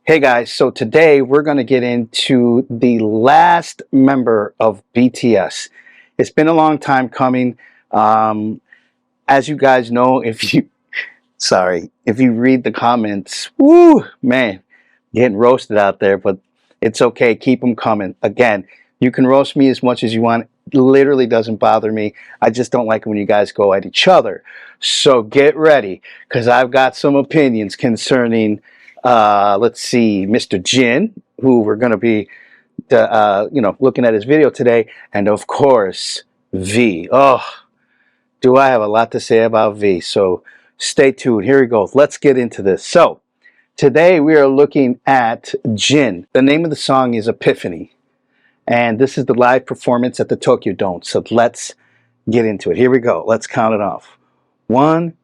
Hey guys, so today we're going to get into the last member of BTS. It's been a long time coming. As you guys know, if you read the comments, woo, man, getting roasted out there, but it's okay. Keep them coming. Again, you can roast me as much as you want. It literally doesn't bother me. I just don't like it when you guys go at each other. So get ready, because I've got some opinions concerning let's see, Mr. Jin, who we're going to be, looking at his video today, and of course, V. Oh, do I have a lot to say about V? So stay tuned. Here we go. Let's get into this. So today we are looking at Jin. The name of the song is Epiphany, and this is the live performance at the Tokyo Dome. So let's get into it. Here we go. Let's count it off. 1,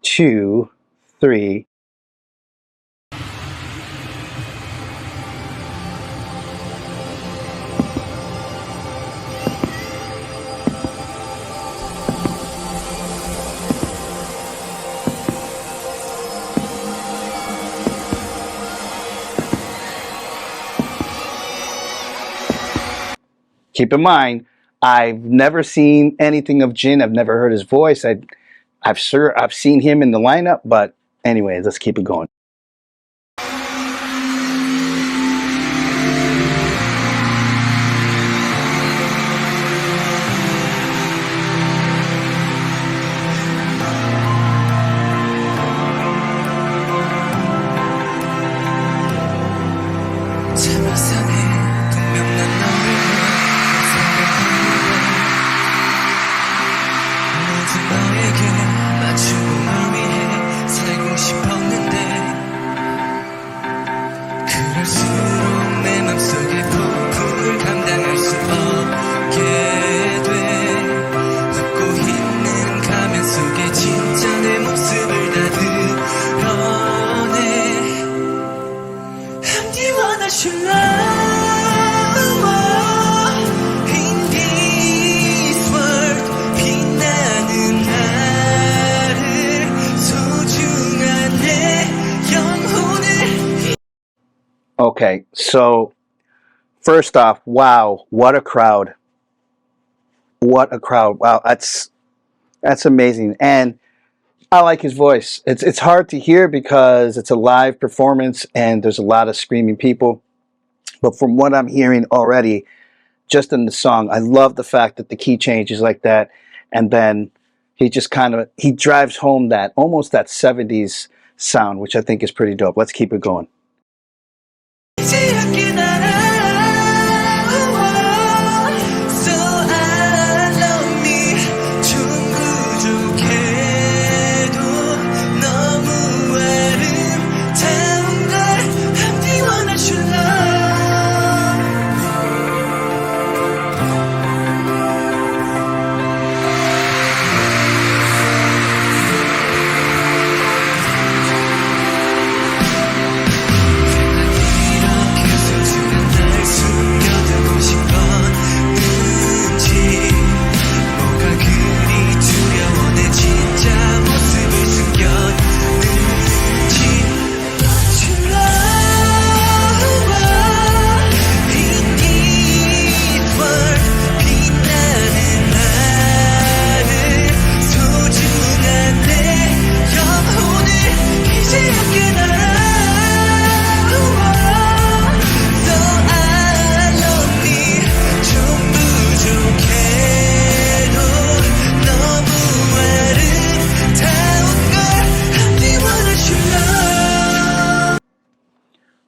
2, 3. Keep in mind, I've never seen anything of Jin. I've never heard his voice. I've seen him in the lineup, but anyways, let's keep it going. Okay, so first off, wow, what a crowd. What a crowd. Wow, that's amazing. And I like his voice. It's hard to hear because it's a live performance and there's a lot of screaming people. But from what I'm hearing already, just in the song, I love the fact that the key changes like that. And then he just he drives home that almost that 70s sound, which I think is pretty dope. Let's keep it going.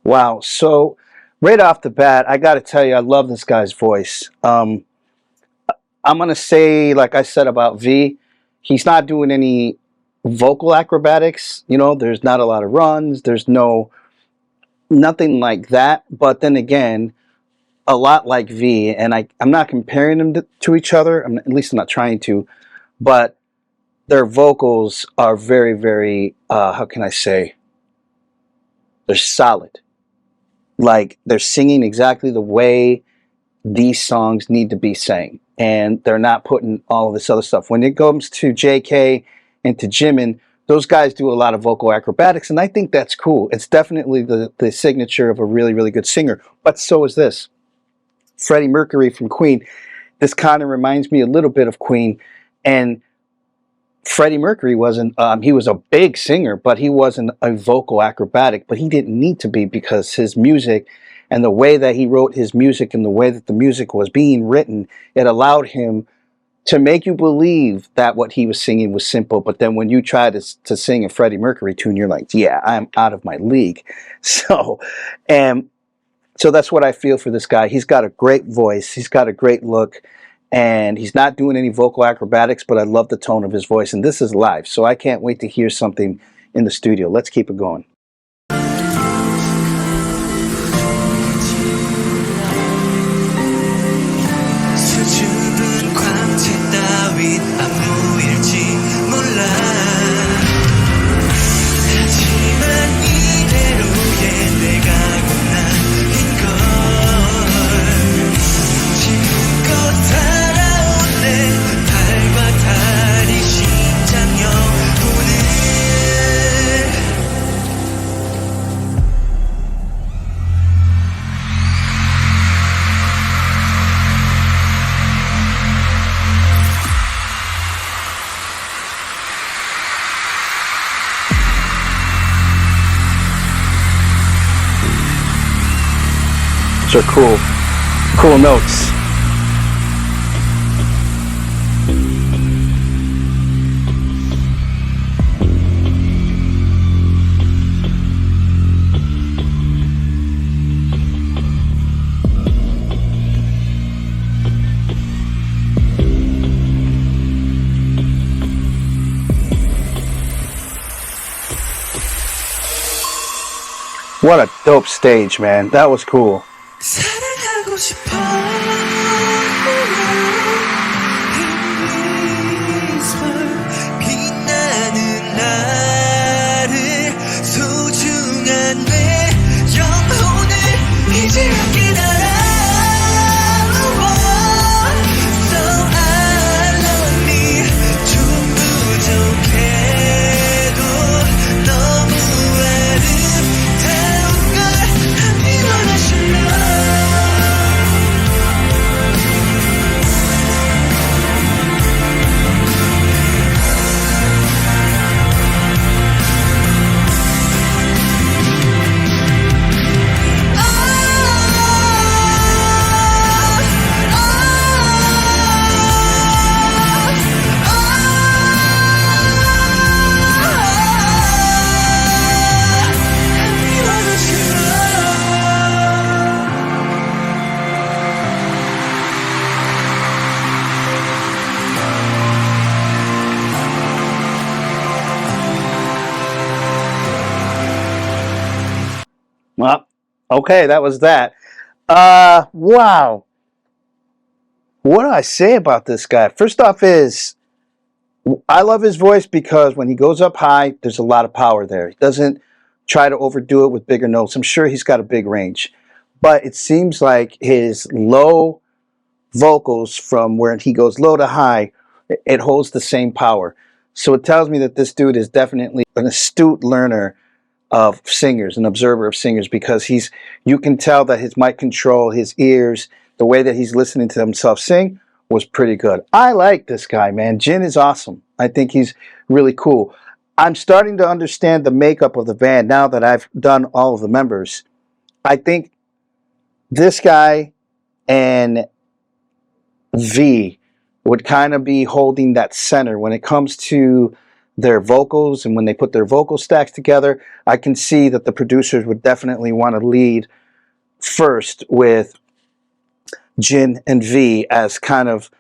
Wow, so right off the bat, I got to tell you, I love this guy's voice. I'm going to say, like I said about V, he's not doing any vocal acrobatics. You know, there's not a lot of runs. There's nothing like that. But then again, a lot like V, and I'm not comparing them to each other. At least I'm not trying to. But their vocals are very, very, how can I say, they're solid. Like, they're singing exactly the way these songs need to be sang, and they're not putting all of this other stuff. When it comes to JK and to Jimin, those guys do a lot of vocal acrobatics, and I think that's cool. It's definitely the signature of a really, really good singer. But so is this. Freddie Mercury from Queen. This kind of reminds me a little bit of Queen. And Freddie Mercury wasn't, he was a big singer, but he wasn't a vocal acrobatic. But he didn't need to be, because his music and the way that he wrote his music and the way that the music was being written, it allowed him to make you believe that what he was singing was simple. But then when you try to sing a Freddie Mercury tune, you're like, yeah, I'm out of my league. So that's what I feel for this guy. He's got a great voice. He's got a great look. And he's not doing any vocal acrobatics, but I love the tone of his voice. And this is live, so I can't wait to hear something in the studio. Let's keep it going. Those are cool notes. What a dope stage, man. That was cool. 사랑하고 싶어 빛나는 나를 소중한 내 영혼을 이제 함께 날아 So I love me 좀 부족해도 너무 아름다운 걸 함께 원하실래 Well, okay, that was that. Wow. What do I say about this guy? First off is, I love his voice because when he goes up high, there's a lot of power there. He doesn't try to overdo it with bigger notes. I'm sure he's got a big range. But it seems like his low vocals, from where he goes low to high, it holds the same power. So it tells me that this dude is definitely an astute learner of singers, an observer of singers, because you can tell that his mic control, his ears, the way that he's listening to himself sing was pretty good. I like this guy, man. Jin is awesome. I think he's really cool. I'm starting to understand the makeup of the band now that I've done all of the members. I think this guy and V would kind of be holding that center when it comes to their vocals, and when they put their vocal stacks together. I can see that the producers would definitely want to lead first with Jin and V as kind of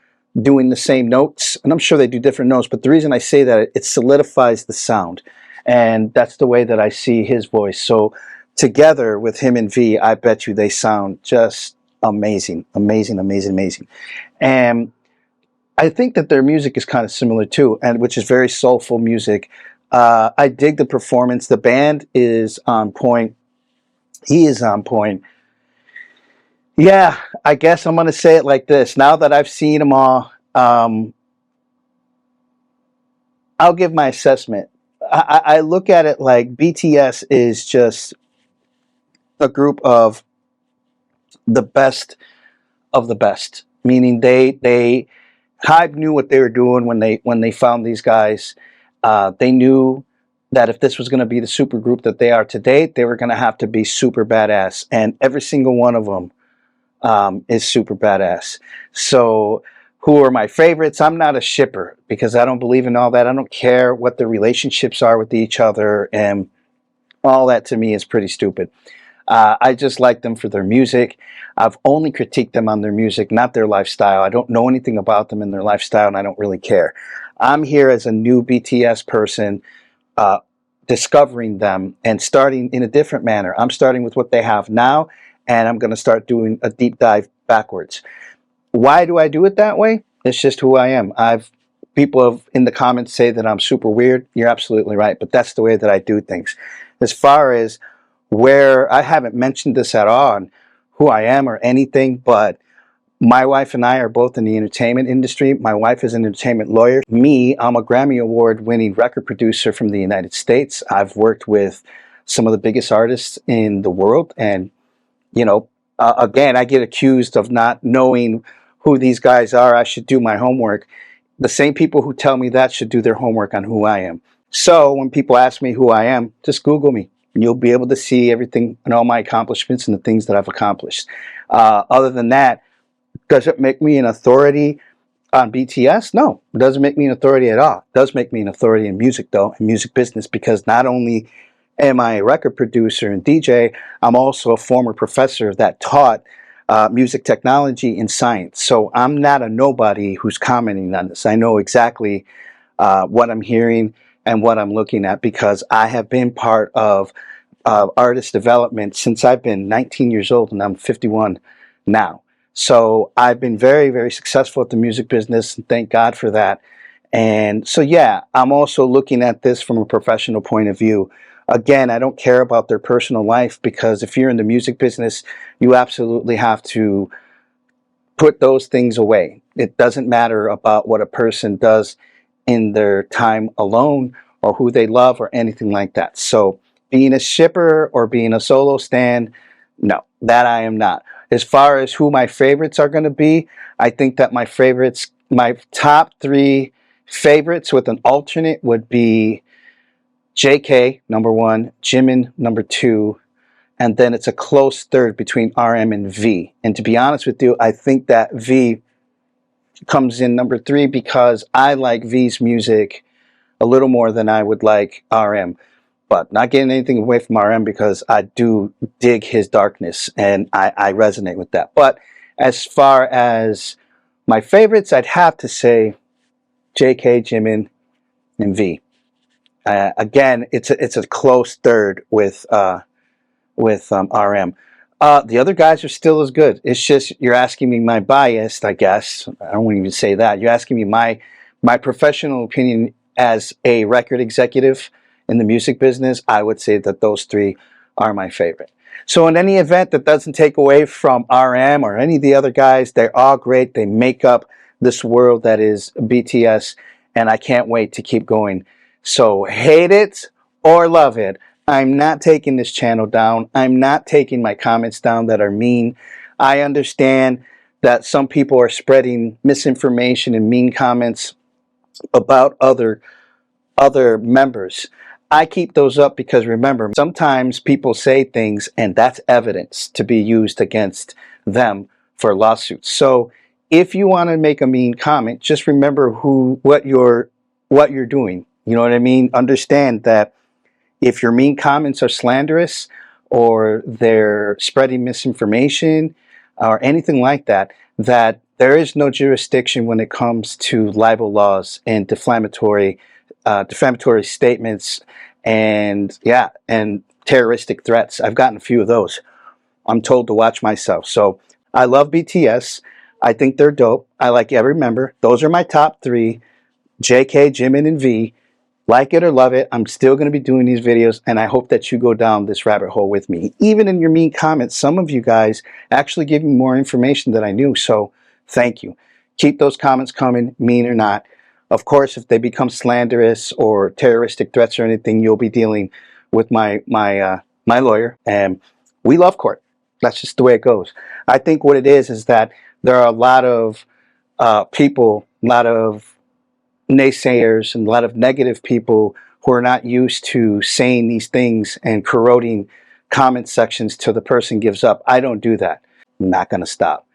doing the same notes, and I'm sure they do different notes, but the reason I say that, it solidifies the sound, and that's the way that I see his voice. So together with him and V, I bet you they sound just amazing, amazing, amazing, amazing. And I think that their music is kind of similar too, and which is very soulful music. I dig the performance. The band is on point. He is on point. Yeah, I guess I'm going to say it like this. Now that I've seen them all, I'll give my assessment. I look at it like BTS is just a group of the best of the best. Meaning they Hype knew what they were doing when they found these guys. They knew that if this was going to be the super group that they are today, they were going to have to be super badass, and every single one of them is super badass. So, who are my favorites? I'm not a shipper because I don't believe in all that. I don't care what the relationships are with each other, and all that to me is pretty stupid. I just like them for their music. I've only critiqued them on their music, not their lifestyle. I don't know anything about them and their lifestyle, and I don't really care. I'm here as a new BTS person, discovering them and starting in a different manner. I'm starting with what they have now, and I'm going to start doing a deep dive backwards. Why do I do it that way? It's just who I am. People have in the comments say that I'm super weird. You're absolutely right, but that's the way that I do things. As far as where I haven't mentioned this at all on who I am or anything, but my wife and I are both in the entertainment industry. My wife is an entertainment lawyer. Me, I'm a Grammy Award winning record producer from the United States. I've worked with some of the biggest artists in the world. And, you know, again, I get accused of not knowing who these guys are. I should do my homework. The same people who tell me that should do their homework on who I am. So when people ask me who I am, just Google me. You'll be able to see everything and all my accomplishments and the things that I've accomplished. Other than that, does it make me an authority on BTS? No, it doesn't make me an authority at all. It does make me an authority in music, though, in music business, because not only am I a record producer and DJ, I'm also a former professor that taught music technology and science. So I'm not a nobody who's commenting on this. I know exactly what I'm hearing and what I'm looking at, because I have been part of artist development since I've been 19 years old, and I'm 51 now. So I've been very, very successful at the music business, and thank God for that. And so, yeah, I'm also looking at this from a professional point of view. Again, I don't care about their personal life, because if you're in the music business, you absolutely have to put those things away. It doesn't matter about what a person does in their time alone or who they love or anything like that. So being a shipper or being a solo stan, no, that I am not. As far as who my favorites are going to be, I think that my favorites, my top three favorites with an alternate would be JK, number one, Jimin, number two, and then it's a close third between RM and V. And to be honest with you, I think that V comes in number three because I like V's music a little more than I would like RM. But not getting anything away from RM, because I do dig his darkness and I resonate with that. But as far as my favorites, I'd have to say JK, Jimin, and V. Again, it's a close third with RM. The other guys are still as good. It's just you're asking me my bias, I guess. I don't even say that. You're asking me my professional opinion as a record executive in the music business. I would say that those three are my favorite. So in any event, that doesn't take away from RM or any of the other guys. They're all great. They make up this world that is BTS, and I can't wait to keep going. So hate it or love it, I'm not taking this channel down. I'm not taking my comments down that are mean. I understand that some people are spreading misinformation and mean comments about other members. I keep those up because, remember, sometimes people say things and that's evidence to be used against them for lawsuits. So if you want to make a mean comment, just remember what you're doing. You know what I mean? Understand that if your mean comments are slanderous or they're spreading misinformation or anything like that, that there is no jurisdiction when it comes to libel laws and defamatory statements and terroristic threats. I've gotten a few of those. I'm told to watch myself. So I love BTS. I think they're dope. I like every member. Those are my top three: JK, Jimin, and V. Like it or love it, I'm still going to be doing these videos, and I hope that you go down this rabbit hole with me. Even in your mean comments, some of you guys actually give me more information than I knew, so thank you. Keep those comments coming, mean or not. Of course, if they become slanderous or terroristic threats or anything, you'll be dealing with my lawyer. And we love court. That's just the way it goes. I think what it is that there are a lot of people, a lot of naysayers, and a lot of negative people who are not used to saying these things and corroding comment sections till the person gives up. I don't do that. I'm not going to stop.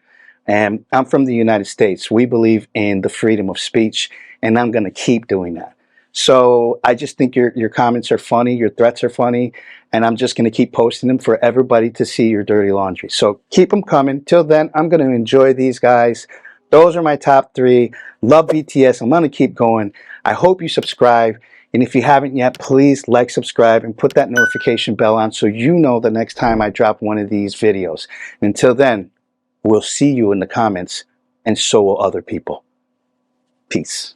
And I'm from the United States. We believe in the freedom of speech, and I'm going to keep doing that. So I just think your comments are funny, your threats are funny, and I'm just going to keep posting them for everybody to see your dirty laundry. So keep them coming. Till then, I'm going to enjoy these guys. Those are my top 3. Love BTS. I'm going to keep going. I hope you subscribe. And if you haven't yet, please like, subscribe, and put that notification bell on so you know the next time I drop one of these videos. Until then, we'll see you in the comments, and so will other people. Peace.